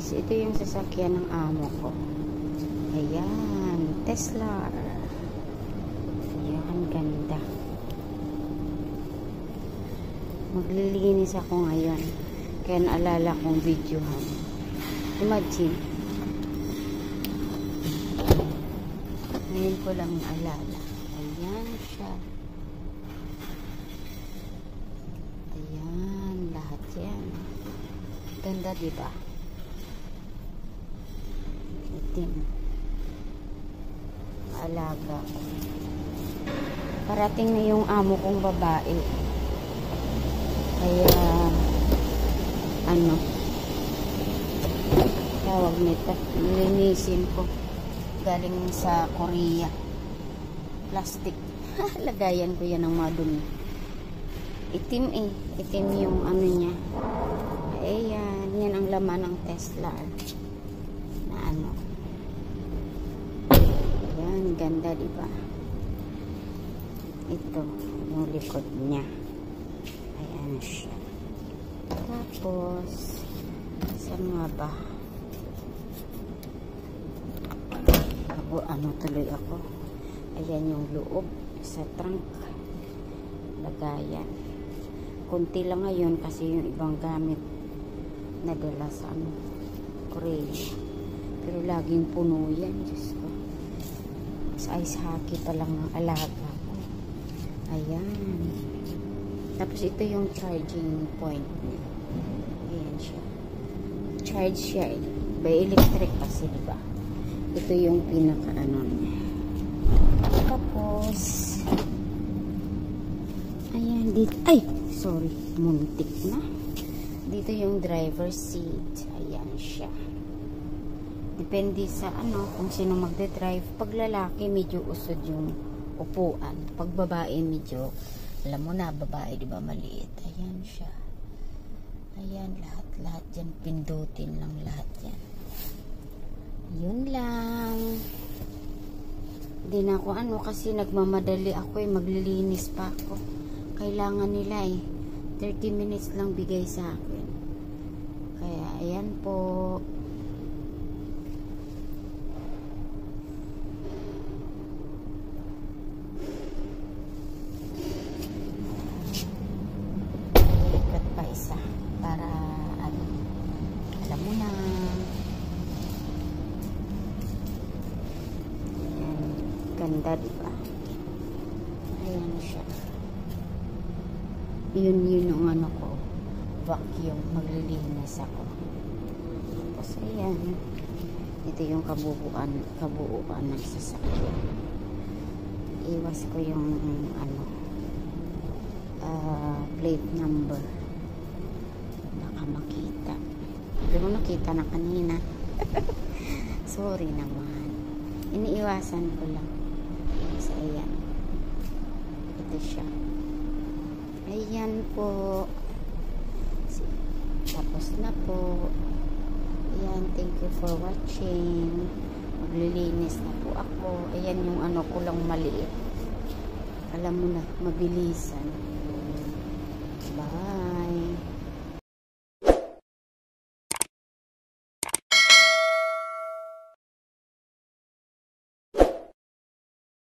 So, ito yung sasakyan ng amo ko. Ayan, Tesla. Ayan, ganda. Maglilinis ako ngayon. Kaya naalala kong videohan. Imagine. Ngayon ko lang naalala. Ayan siya. Ayan, lahat yan. Ganda, diba? Itim. Alaga ko. Parating na yung amo kong babae. Kaya ano tawag nito, linisin ko. Galing sa Korea. Plastic. Lagayan ko yan ng madumi. Itim eh. Itim yung ano niya. Ayan. Yan ang laman ng Tesla. Na ano. Ayan. Ganda, diba? Ito. Yung likod niya. Ayan siya. Tapos, saan nga ba? Ano tuloy ako. Ayan yung loob sa trunk. Lagayan. Kunti lang ngayon kasi yung ibang gamit nadala sa ano, Korea. Pero laging puno yan. Diyos ko. Sa ice hockey pa lang ang alaga ko. Ayan. Tapos ito yung charging point niya. Ayan siya. Charge siya eh. By electric kasi, diba? Ito yung pinaka ano niya. Tapos ayan dito. Ay! Sorry. Muntik na. Dito yung driver seat. Ayan siya. Depende sa ano, kung sino magde-drive. Pag lalaki, medyo usod yung upuan. Pag babae, medyo, alam mo na, babae, diba, maliit. Ayan siya. Ayan, lahat dyan. Pindutin lang lahat yan. Yun lang. Hindi na ako ano kasi nagmamadali ako eh. Maglilinis pa ako. Kailangan nila eh. 30 minutes lang bigay sa akin. Kaya ayan po. Ikat pa isa. Para ano. Alam mo na. Ganda, diba? Ayan siya. Yun yung ano ko. Vacuum. Maglilinis ako. Tapos ayan. Ito yung kabuuan ng sasakyan. Iwas ko yung ano plate number. Baka makita. Hindi mo nakita na kanina. Sorry naman. Iniiwasan ko lang. So, ayan. Ito siya. Ayan po. Tapos na po. Ayan. Thank you for watching. Maglilinis na po ako. Ayan yung ano ko lang maliit. Alam mo na, mabilisan. Bye.